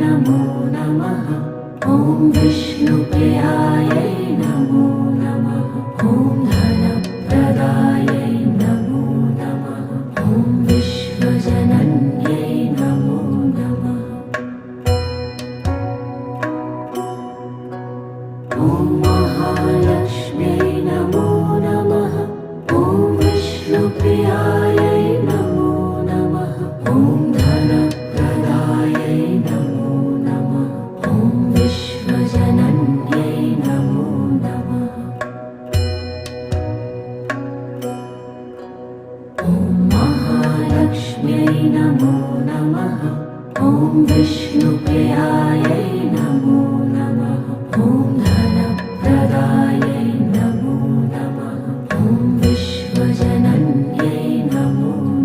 नमो नमः। ॐ विष्णुप्रियायै नमो नमः। ॐ धनप्रदायै नमो नमः। ॐ विश्वजनन्यै नमो नमः। ॐ महालक्ष्म्यै नमो नमः। ॐ विष्णुप्रियायै नमो नमः। ॐ धनप्रदायै नमो नमः। ॐ विश्वजनन्यै नमो नमः। ॐ महालक्ष्म्यै नमो नमः। ॐ विष्णुप्रियायै